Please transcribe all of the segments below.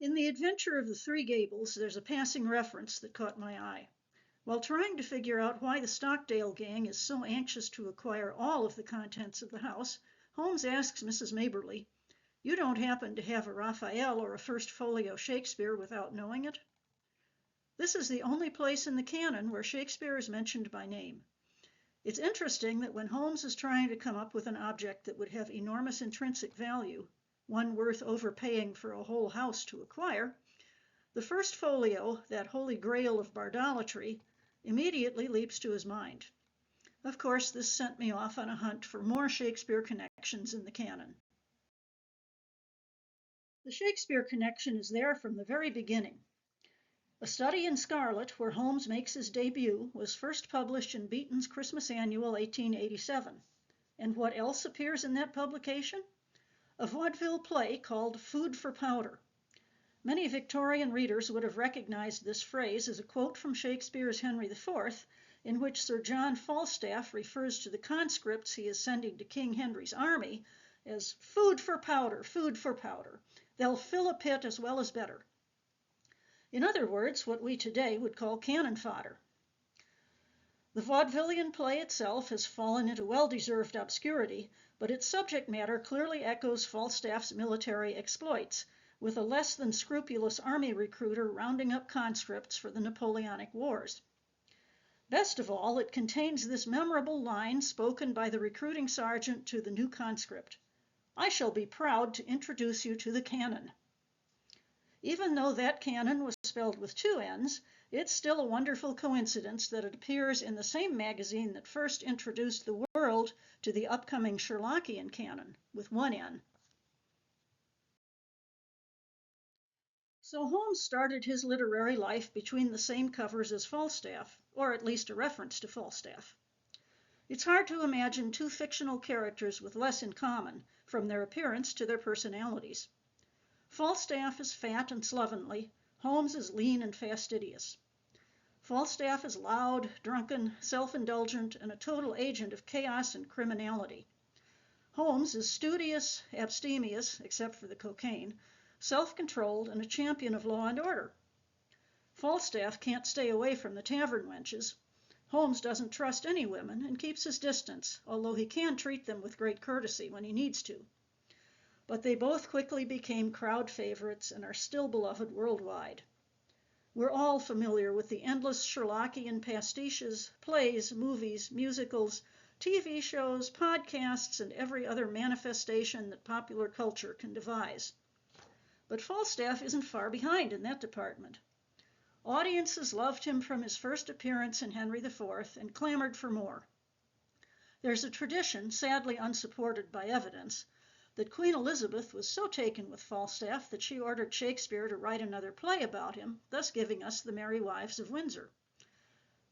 In The Adventure of the Three Gables, there's a passing reference that caught my eye. While trying to figure out why the Stockdale gang is so anxious to acquire all of the contents of the house, Holmes asks Mrs. Maberly, "You don't happen to have a Raphael or a First Folio Shakespeare without knowing it?" This is the only place in the canon where Shakespeare is mentioned by name. It's interesting that when Holmes is trying to come up with an object that would have enormous intrinsic value, one worth overpaying for a whole house to acquire, the First Folio, that holy grail of bardolatry, immediately leaps to his mind. Of course, this sent me off on a hunt for more Shakespeare connections in the canon. The Shakespeare connection is there from the very beginning. A Study in Scarlet, where Holmes makes his debut, was first published in Beeton's Christmas Annual, 1887. And what else appears in that publication? A vaudeville play called Food for Powder. Many Victorian readers would have recognized this phrase as a quote from Shakespeare's Henry IV, in which Sir John Falstaff refers to the conscripts he is sending to King Henry's army as food for powder, food for powder. They'll fill a pit as well as better. In other words, what we today would call cannon fodder. The vaudevillian play itself has fallen into well-deserved obscurity, but its subject matter clearly echoes Falstaff's military exploits, with a less than scrupulous army recruiter rounding up conscripts for the Napoleonic Wars. Best of all, it contains this memorable line spoken by the recruiting sergeant to the new conscript: "I shall be proud to introduce you to the cannon." Even though that cannon was spelled with two N's, it's still a wonderful coincidence that it appears in the same magazine that first introduced the world to the upcoming Sherlockian canon, with one N. So Holmes started his literary life between the same covers as Falstaff, or at least a reference to Falstaff. It's hard to imagine two fictional characters with less in common, from their appearance to their personalities. Falstaff is fat and slovenly, Holmes is lean and fastidious. Falstaff is loud, drunken, self-indulgent, and a total agent of chaos and criminality. Holmes is studious, abstemious, except for the cocaine, self-controlled, and a champion of law and order. Falstaff can't stay away from the tavern wenches. Holmes doesn't trust any women and keeps his distance, although he can treat them with great courtesy when he needs to. But they both quickly became crowd favorites and are still beloved worldwide. We're all familiar with the endless Sherlockian pastiches, plays, movies, musicals, TV shows, podcasts, and every other manifestation that popular culture can devise. But Falstaff isn't far behind in that department. Audiences loved him from his first appearance in Henry IV and clamored for more. There's a tradition, sadly unsupported by evidence, that Queen Elizabeth was so taken with Falstaff that she ordered Shakespeare to write another play about him, thus giving us the Merry Wives of Windsor.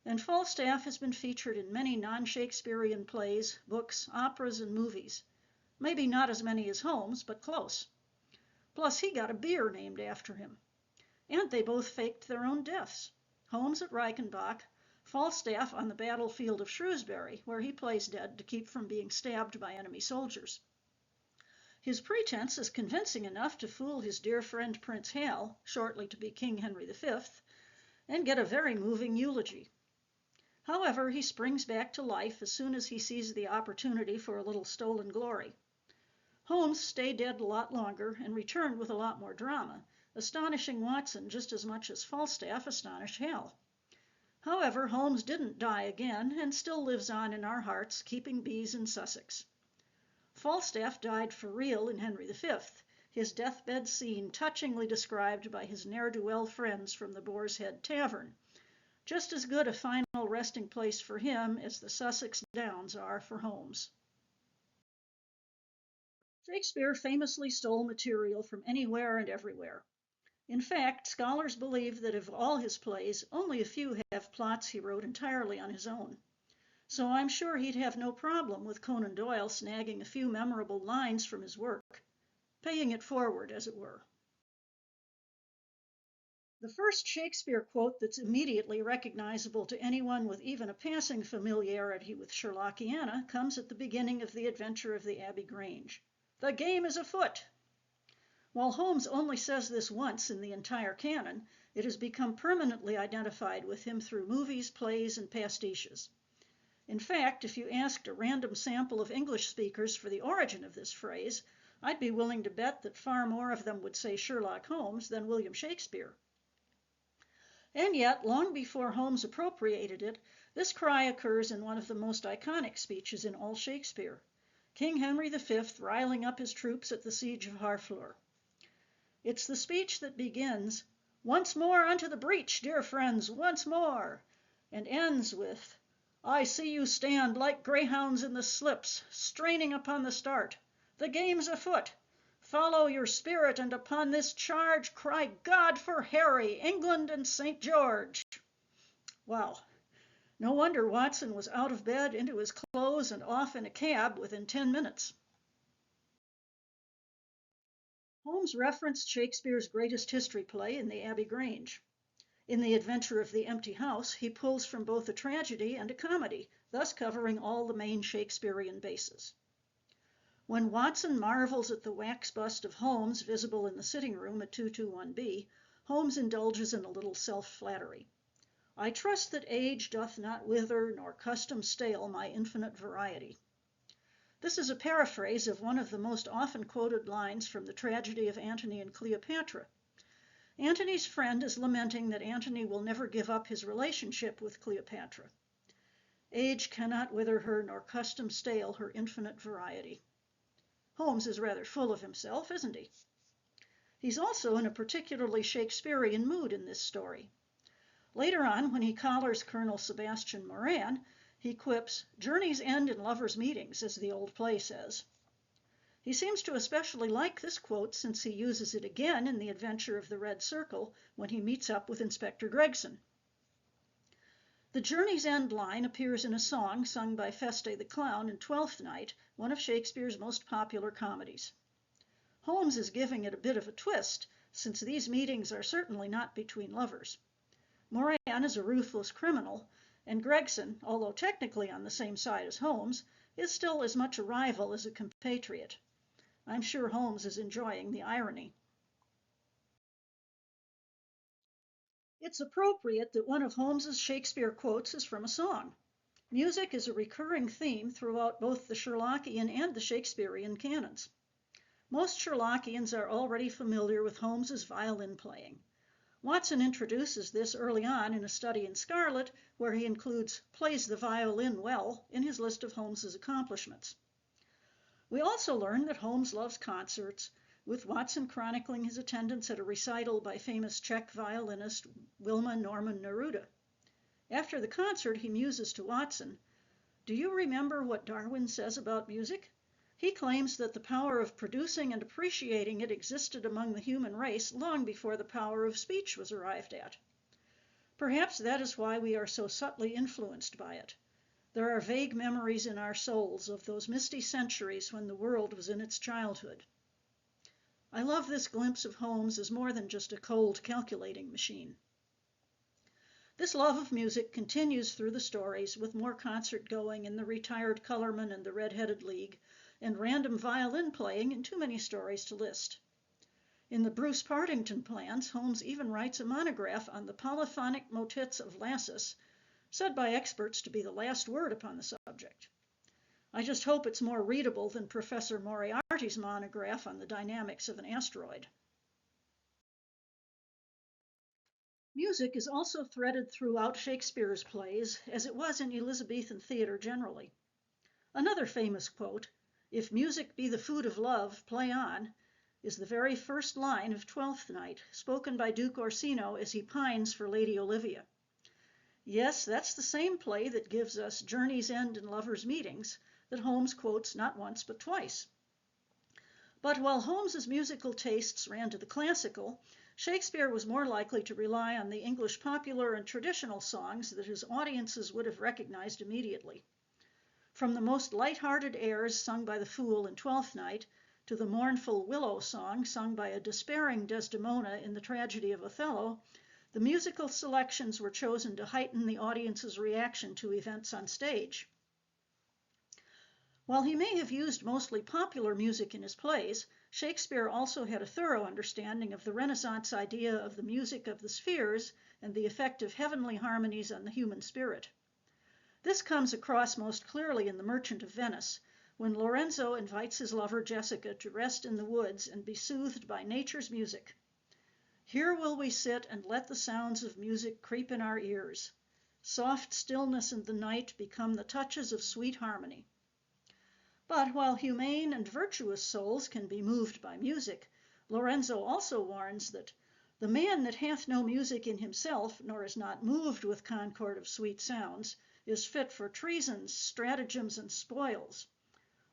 And Falstaff has been featured in many non-Shakespearean plays, books, operas, and movies. Maybe not as many as Holmes, but close. Plus, he got a beer named after him. And they both faked their own deaths. Holmes at Reichenbach, Falstaff on the battlefield of Shrewsbury, where he plays dead to keep from being stabbed by enemy soldiers. His pretense is convincing enough to fool his dear friend Prince Hal, shortly to be King Henry V, and get a very moving eulogy. However, he springs back to life as soon as he sees the opportunity for a little stolen glory. Holmes stayed dead a lot longer and returned with a lot more drama, astonishing Watson just as much as Falstaff astonished Hal. However, Holmes didn't die again and still lives on in our hearts, keeping bees in Sussex. Falstaff died for real in Henry V, his deathbed scene touchingly described by his ne'er-do-well friends from the Boar's Head Tavern. Just as good a final resting place for him as the Sussex Downs are for Holmes. Shakespeare famously stole material from anywhere and everywhere. In fact, scholars believe that of all his plays, only a few have plots he wrote entirely on his own. So I'm sure he'd have no problem with Conan Doyle snagging a few memorable lines from his work, paying it forward, as it were. The first Shakespeare quote that's immediately recognizable to anyone with even a passing familiarity with Sherlockiana comes at the beginning of The Adventure of the Abbey Grange. "The game is afoot!" While Holmes only says this once in the entire canon, it has become permanently identified with him through movies, plays, and pastiches. In fact, if you asked a random sample of English speakers for the origin of this phrase, I'd be willing to bet that far more of them would say Sherlock Holmes than William Shakespeare. And yet, long before Holmes appropriated it, this cry occurs in one of the most iconic speeches in all Shakespeare, King Henry V riling up his troops at the siege of Harfleur. It's the speech that begins, "Once more unto the breach, dear friends, once more," and ends with, "I see you stand like greyhounds in the slips, straining upon the start. The game's afoot. Follow your spirit, and upon this charge cry God for Harry, England, and St. George." Wow. No wonder Watson was out of bed, into his clothes, and off in a cab within 10 minutes. Holmes referenced Shakespeare's greatest history play in the Abbey Grange. In The Adventure of the Empty House, he pulls from both a tragedy and a comedy, thus covering all the main Shakespearean bases. When Watson marvels at the wax bust of Holmes visible in the sitting room at 221B, Holmes indulges in a little self-flattery. "I trust that age doth not wither, nor custom stale my infinite variety." This is a paraphrase of one of the most often quoted lines from the tragedy of Antony and Cleopatra. Antony's friend is lamenting that Antony will never give up his relationship with Cleopatra. "Age cannot wither her, nor custom stale her infinite variety." Holmes is rather full of himself, isn't he? He's also in a particularly Shakespearean mood in this story. Later on, when he collars Colonel Sebastian Moran, he quips, "Journeys end in lovers' meetings," as the old play says. He seems to especially like this quote since he uses it again in The Adventure of the Red Circle when he meets up with Inspector Gregson. The "Journey's End" line appears in a song sung by Feste the Clown in Twelfth Night, one of Shakespeare's most popular comedies. Holmes is giving it a bit of a twist, since these meetings are certainly not between lovers. Moran is a ruthless criminal, and Gregson, although technically on the same side as Holmes, is still as much a rival as a compatriot. I'm sure Holmes is enjoying the irony. It's appropriate that one of Holmes's Shakespeare quotes is from a song. Music is a recurring theme throughout both the Sherlockian and the Shakespearean canons. Most Sherlockians are already familiar with Holmes's violin playing. Watson introduces this early on in A Study in Scarlet, where he includes "plays the violin well" in his list of Holmes's accomplishments. We also learn that Holmes loves concerts, with Watson chronicling his attendance at a recital by famous Czech violinist Wilma Norman Neruda. After the concert, he muses to Watson, "Do you remember what Darwin says about music? He claims that the power of producing and appreciating it existed among the human race long before the power of speech was arrived at." Perhaps that is why we are so subtly influenced by it. There are vague memories in our souls of those misty centuries when the world was in its childhood. I love this glimpse of Holmes as more than just a cold calculating machine. This love of music continues through the stories, with more concert going in The Retired Colorman and The Red-Headed League, and random violin playing in too many stories to list. In the Bruce Partington plans, Holmes even writes a monograph on the polyphonic motets of Lassus, said by experts to be the last word upon the subject. I just hope it's more readable than Professor Moriarty's monograph on the dynamics of an asteroid. Music is also threaded throughout Shakespeare's plays, as it was in Elizabethan theater generally. Another famous quote, "If music be the food of love, play on," is the very first line of Twelfth Night, spoken by Duke Orsino as he pines for Lady Olivia. Yes, that's the same play that gives us "Journey's End" and "Lovers' Meetings" that Holmes quotes not once but twice. But while Holmes's musical tastes ran to the classical, Shakespeare was more likely to rely on the English popular and traditional songs that his audiences would have recognized immediately. From the most light-hearted airs sung by the Fool in Twelfth Night to the mournful Willow song sung by a despairing Desdemona in the tragedy of Othello, the musical selections were chosen to heighten the audience's reaction to events on stage. While he may have used mostly popular music in his plays, Shakespeare also had a thorough understanding of the Renaissance idea of the music of the spheres and the effect of heavenly harmonies on the human spirit. This comes across most clearly in The Merchant of Venice, when Lorenzo invites his lover Jessica to rest in the woods and be soothed by nature's music. Here will we sit and let the sounds of music creep in our ears. Soft stillness and the night become the touches of sweet harmony. But while humane and virtuous souls can be moved by music, Lorenzo also warns that the man that hath no music in himself, nor is not moved with concord of sweet sounds, is fit for treasons, stratagems, and spoils.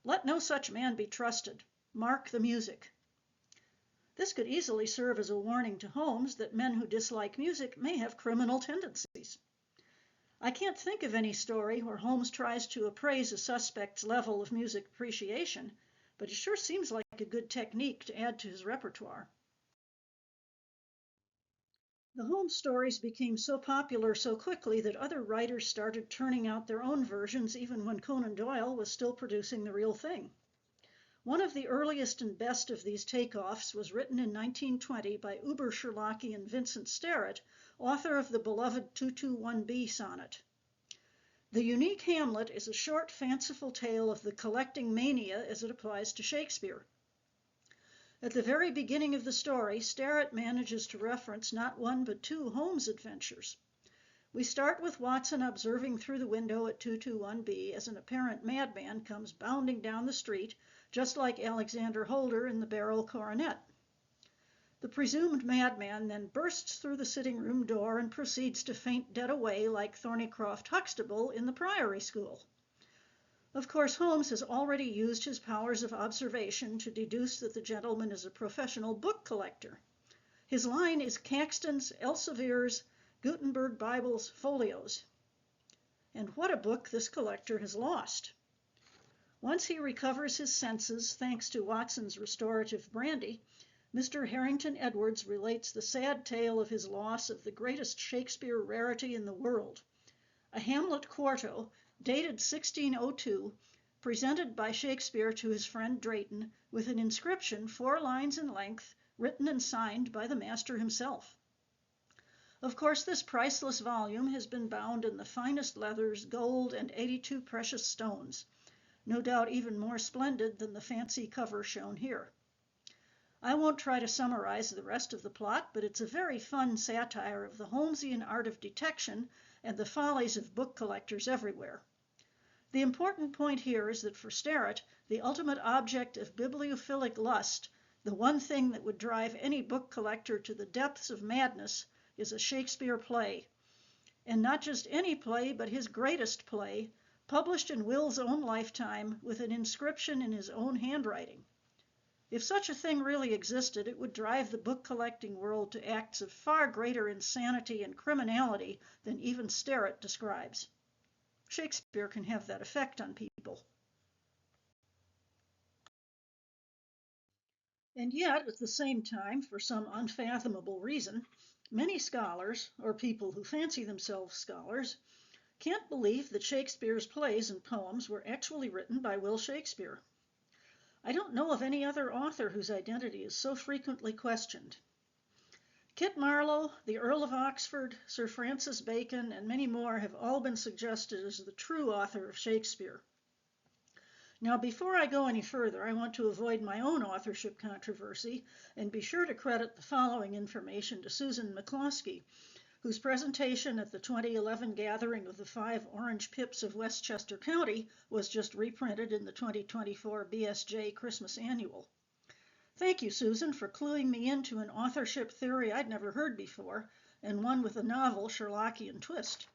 Let no such man be trusted. Mark the music. This could easily serve as a warning to Holmes that men who dislike music may have criminal tendencies. I can't think of any story where Holmes tries to appraise a suspect's level of music appreciation, but it sure seems like a good technique to add to his repertoire. The Holmes stories became so popular so quickly that other writers started turning out their own versions even when Conan Doyle was still producing the real thing. One of the earliest and best of these takeoffs was written in 1920 by Uber-Sherlockian Vincent Sterrett, author of the beloved 221B sonnet. The unique Hamlet is a short, fanciful tale of the collecting mania as it applies to Shakespeare. At the very beginning of the story, Sterrett manages to reference not one but two Holmes adventures. We start with Watson observing through the window at 221B as an apparent madman comes bounding down the street, just like Alexander Holder in The Barrel Coronet. The presumed madman then bursts through the sitting room door and proceeds to faint dead away like Thornycroft Huxtable in the Priory School. Of course, Holmes has already used his powers of observation to deduce that the gentleman is a professional book collector. His line is Caxton's, Elsevier's, Gutenberg Bibles, folios. And what a book this collector has lost. Once he recovers his senses, thanks to Watson's restorative brandy, Mr. Harrington Edwards relates the sad tale of his loss of the greatest Shakespeare rarity in the world, a Hamlet quarto, dated 1602, presented by Shakespeare to his friend Drayton, with an inscription 4 lines in length, written and signed by the master himself. Of course, this priceless volume has been bound in the finest leathers, gold, and 82 precious stones, no doubt even more splendid than the fancy cover shown here. I won't try to summarize the rest of the plot, but it's a very fun satire of the Holmesian art of detection and the follies of book collectors everywhere. The important point here is that for Sterrett, the ultimate object of bibliophilic lust, the one thing that would drive any book collector to the depths of madness, is a Shakespeare play. And not just any play, but his greatest play, published in Will's own lifetime with an inscription in his own handwriting. If such a thing really existed, it would drive the book collecting world to acts of far greater insanity and criminality than even Sterrett describes. Shakespeare can have that effect on people. And yet, at the same time, for some unfathomable reason, many scholars, or people who fancy themselves scholars, can't believe that Shakespeare's plays and poems were actually written by Will Shakespeare. I don't know of any other author whose identity is so frequently questioned. Kit Marlowe, the Earl of Oxford, Sir Francis Bacon, and many more have all been suggested as the true author of Shakespeare. Now, before I go any further, I want to avoid my own authorship controversy and be sure to credit the following information to Susan McCloskey, whose presentation at the 2011 gathering of the 5 Orange Pips of Westchester County was just reprinted in the 2024 BSJ Christmas Annual. Thank you, Susan, for cluing me into an authorship theory I'd never heard before, and one with a novel Sherlockian twist.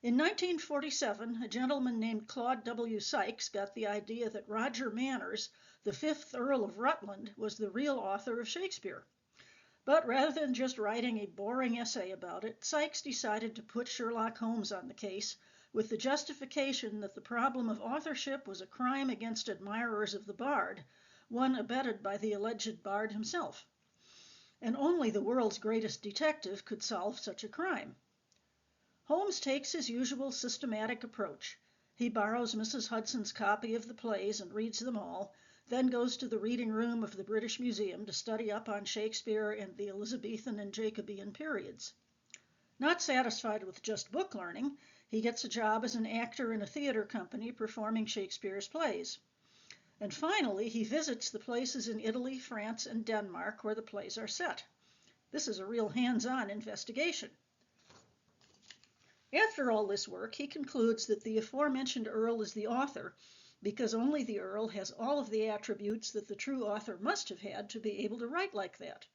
In 1947, a gentleman named Claude W. Sykes got the idea that Roger Manners, the 5th Earl of Rutland, was the real author of Shakespeare. But rather than just writing a boring essay about it, Sykes decided to put Sherlock Holmes on the case with the justification that the problem of authorship was a crime against admirers of the bard, one abetted by the alleged bard himself. And only the world's greatest detective could solve such a crime. Holmes takes his usual systematic approach. He borrows Mrs. Hudson's copy of the plays and reads them all, then goes to the reading room of the British Museum to study up on Shakespeare and the Elizabethan and Jacobean periods. Not satisfied with just book learning, he gets a job as an actor in a theater company performing Shakespeare's plays. And finally, he visits the places in Italy, France, and Denmark where the plays are set. This is a real hands-on investigation. After all this work, he concludes that the aforementioned Earl is the author because only the Earl has all of the attributes that the true author must have had to be able to write like that.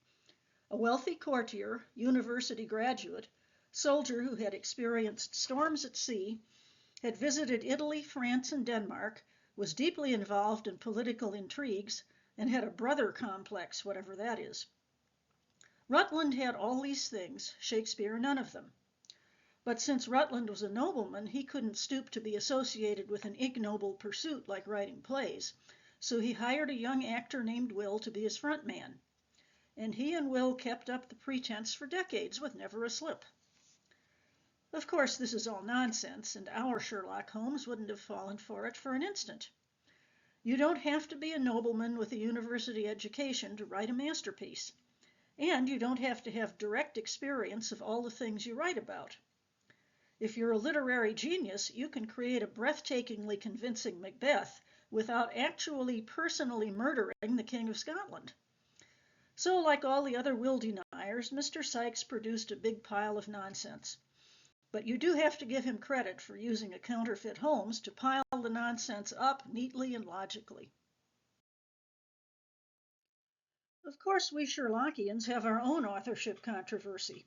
A wealthy courtier, university graduate, soldier who had experienced storms at sea, had visited Italy, France, and Denmark, was deeply involved in political intrigues, and had a brother complex, whatever that is. Rutland had all these things, Shakespeare none of them. But since Rutland was a nobleman, he couldn't stoop to be associated with an ignoble pursuit like writing plays, so he hired a young actor named Will to be his front man. And he and Will kept up the pretense for decades with never a slip. Of course, this is all nonsense, and our Sherlock Holmes wouldn't have fallen for it for an instant. You don't have to be a nobleman with a university education to write a masterpiece, and you don't have to have direct experience of all the things you write about. If you're a literary genius, you can create a breathtakingly convincing Macbeth without actually personally murdering the King of Scotland. So, like all the other will deniers, Mr. Sykes produced a big pile of nonsense. But you do have to give him credit for using a counterfeit Holmes to pile the nonsense up neatly and logically. Of course, we Sherlockians have our own authorship controversy.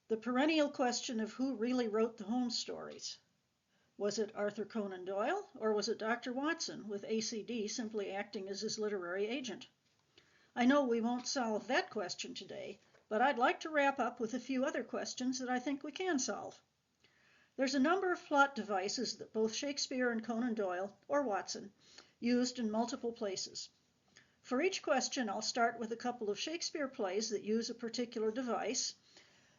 The perennial question of who really wrote the Holmes stories. Was it Arthur Conan Doyle, or was it Dr. Watson, with ACD simply acting as his literary agent? I know we won't solve that question today, but I'd like to wrap up with a few other questions that I think we can solve. There's a number of plot devices that both Shakespeare and Conan Doyle, or Watson, used in multiple places. For each question, I'll start with a couple of Shakespeare plays that use a particular device,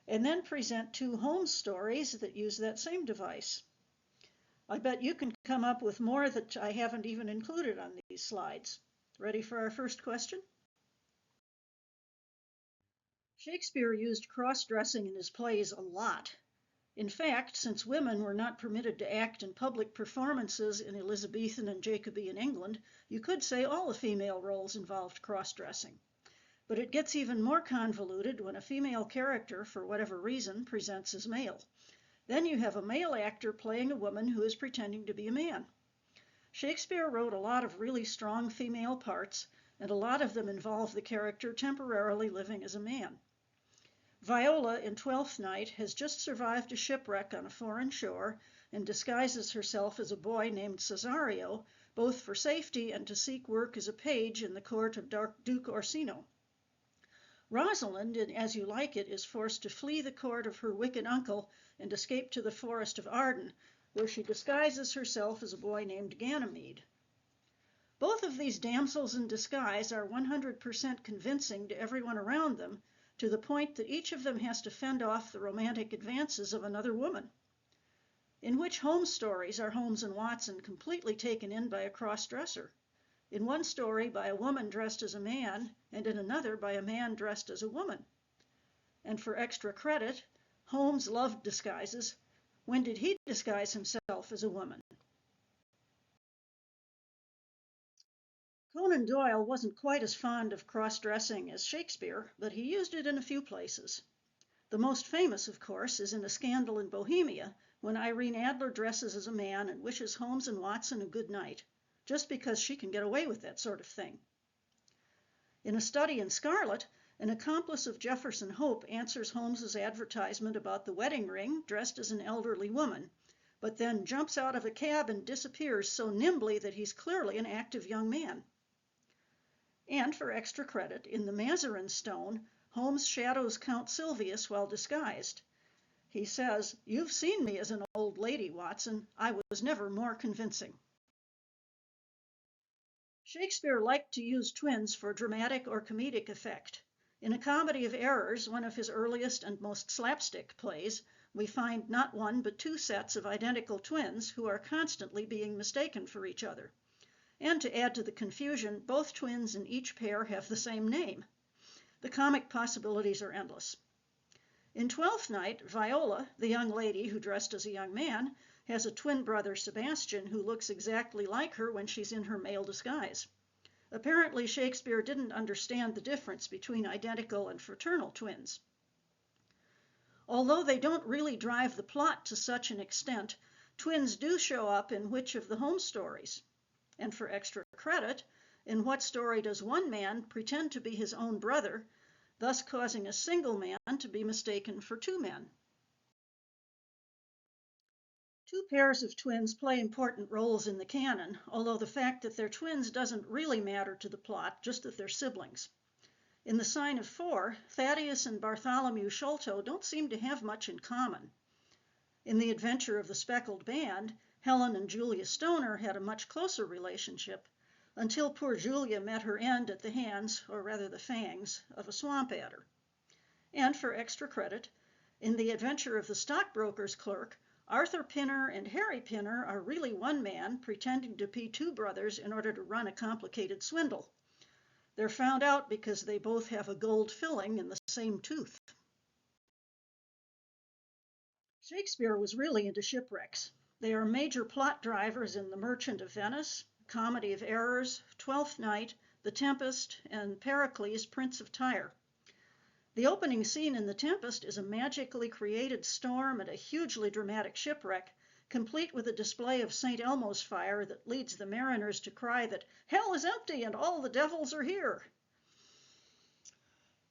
and then present two Holmes stories that use that same device. I bet you can come up with more that I haven't even included on these slides. Ready for our first question? Shakespeare used cross-dressing in his plays a lot. In fact, since women were not permitted to act in public performances in Elizabethan and Jacobean England, you could say all the female roles involved cross-dressing. But it gets even more convoluted when a female character, for whatever reason, presents as male. Then you have a male actor playing a woman who is pretending to be a man. Shakespeare wrote a lot of really strong female parts, and a lot of them involve the character temporarily living as a man. Viola in Twelfth Night has just survived a shipwreck on a foreign shore and disguises herself as a boy named Cesario, both for safety and to seek work as a page in the court of Duke Orsino. Rosalind, in As You Like It, is forced to flee the court of her wicked uncle and escape to the forest of Arden, where she disguises herself as a boy named Ganymede. Both of these damsels in disguise are 100% convincing to everyone around them, to the point that each of them has to fend off the romantic advances of another woman. In which Holmes stories are Holmes and Watson completely taken in by a cross-dresser? In one story by a woman dressed as a man, and in another by a man dressed as a woman. And for extra credit, Holmes loved disguises. When did he disguise himself as a woman? Conan Doyle wasn't quite as fond of cross-dressing as Shakespeare, but he used it in a few places. The most famous, of course, is in A Scandal in Bohemia, when Irene Adler dresses as a man and wishes Holmes and Watson a good night, just because she can get away with that sort of thing. In A Study in Scarlet, an accomplice of Jefferson Hope answers Holmes's advertisement about the wedding ring dressed as an elderly woman, but then jumps out of a cab and disappears so nimbly that he's clearly an active young man. And for extra credit, in The Mazarin Stone, Holmes shadows Count Silvius while disguised. He says, "You've seen me as an old lady, Watson. I was never more convincing." Shakespeare liked to use twins for dramatic or comedic effect. In A Comedy of Errors, one of his earliest and most slapstick plays, we find not one but two sets of identical twins who are constantly being mistaken for each other. And to add to the confusion, both twins in each pair have the same name. The comic possibilities are endless. In Twelfth Night, Viola, the young lady who dressed as a young man, has a twin brother, Sebastian, who looks exactly like her when she's in her male disguise. Apparently, Shakespeare didn't understand the difference between identical and fraternal twins. Although they don't really drive the plot to such an extent, twins do show up in which of the Holmes stories? And for extra credit, in what story does one man pretend to be his own brother, thus causing a single man to be mistaken for two men? Two pairs of twins play important roles in the canon, although the fact that they're twins doesn't really matter to the plot, just that they're siblings. In The Sign of Four, Thaddeus and Bartholomew Sholto don't seem to have much in common. In The Adventure of the Speckled Band, Helen and Julia Stoner had a much closer relationship, until poor Julia met her end at the hands, or rather the fangs, of a swamp adder. And for extra credit, in The Adventure of the Stockbroker's Clerk, Arthur Pinner and Harry Pinner are really one man pretending to be two brothers in order to run a complicated swindle. They're found out because they both have a gold filling in the same tooth. Shakespeare was really into shipwrecks. They are major plot drivers in The Merchant of Venice, Comedy of Errors, Twelfth Night, The Tempest, and Pericles, Prince of Tyre. The opening scene in The Tempest is a magically created storm and a hugely dramatic shipwreck, complete with a display of St. Elmo's fire that leads the mariners to cry that hell is empty and all the devils are here.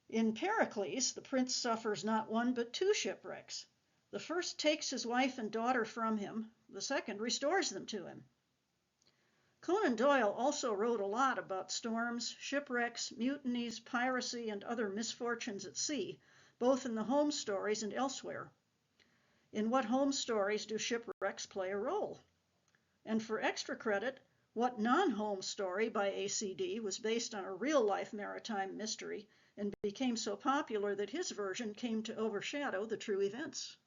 In Pericles, the prince suffers not one but two shipwrecks. The first takes his wife and daughter from him, the second restores them to him. Conan Doyle also wrote a lot about storms, shipwrecks, mutinies, piracy, and other misfortunes at sea, both in the Holmes stories and elsewhere. In what Holmes stories do shipwrecks play a role? And for extra credit, what non-Holmes story by ACD was based on a real-life maritime mystery and became so popular that his version came to overshadow the true events?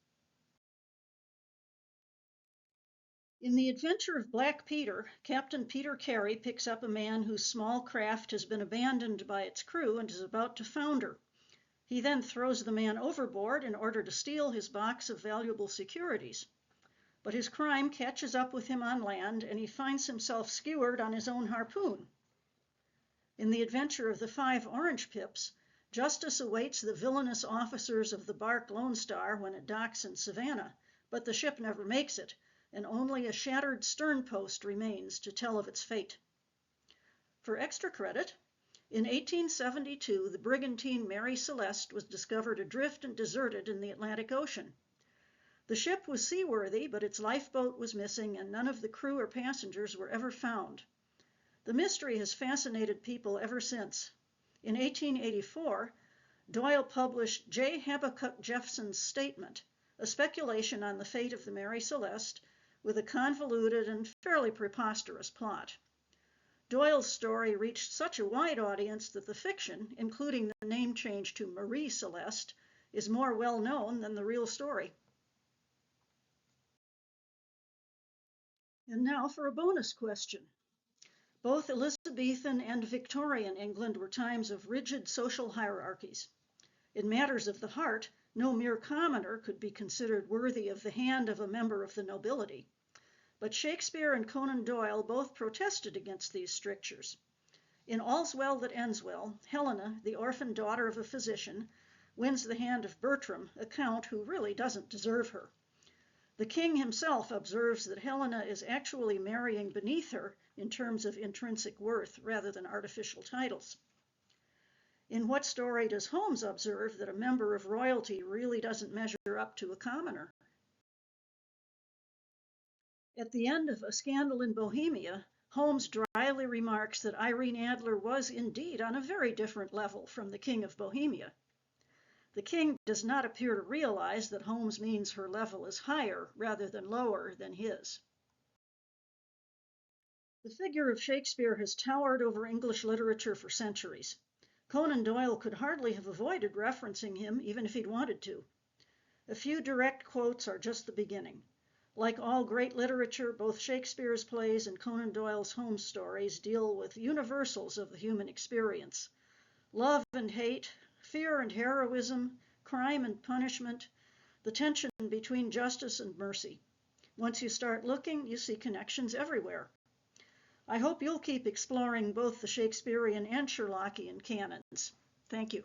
In The Adventure of Black Peter, Captain Peter Carey picks up a man whose small craft has been abandoned by its crew and is about to founder. He then throws the man overboard in order to steal his box of valuable securities. But his crime catches up with him on land, and he finds himself skewered on his own harpoon. In The Adventure of the Five Orange Pips, justice awaits the villainous officers of the bark Lone Star when it docks in Savannah, but the ship never makes it, and only a shattered sternpost remains to tell of its fate. For extra credit, in 1872, the brigantine Mary Celeste was discovered adrift and deserted in the Atlantic Ocean. The ship was seaworthy, but its lifeboat was missing, and none of the crew or passengers were ever found. The mystery has fascinated people ever since. In 1884, Doyle published J. Habakkuk Jeffson's Statement, a speculation on the fate of the Mary Celeste, with a convoluted and fairly preposterous plot. Doyle's story reached such a wide audience that the fiction, including the name change to Marie Celeste, is more well known than the real story. And now for a bonus question. Both Elizabethan and Victorian England were times of rigid social hierarchies. In matters of the heart, no mere commoner could be considered worthy of the hand of a member of the nobility. But Shakespeare and Conan Doyle both protested against these strictures. In All's Well That Ends Well, Helena, the orphan daughter of a physician, wins the hand of Bertram, a count who really doesn't deserve her. The king himself observes that Helena is actually marrying beneath her in terms of intrinsic worth rather than artificial titles. In what story does Holmes observe that a member of royalty really doesn't measure up to a commoner? At the end of A Scandal in Bohemia, Holmes dryly remarks that Irene Adler was indeed on a very different level from the King of Bohemia. The king does not appear to realize that Holmes means her level is higher rather than lower than his. The figure of Shakespeare has towered over English literature for centuries. Conan Doyle could hardly have avoided referencing him even if he'd wanted to. A few direct quotes are just the beginning. Like all great literature, both Shakespeare's plays and Conan Doyle's Holmes stories deal with universals of the human experience. Love and hate, fear and heroism, crime and punishment, the tension between justice and mercy. Once you start looking, you see connections everywhere. I hope you'll keep exploring both the Shakespearean and Sherlockian canons. Thank you.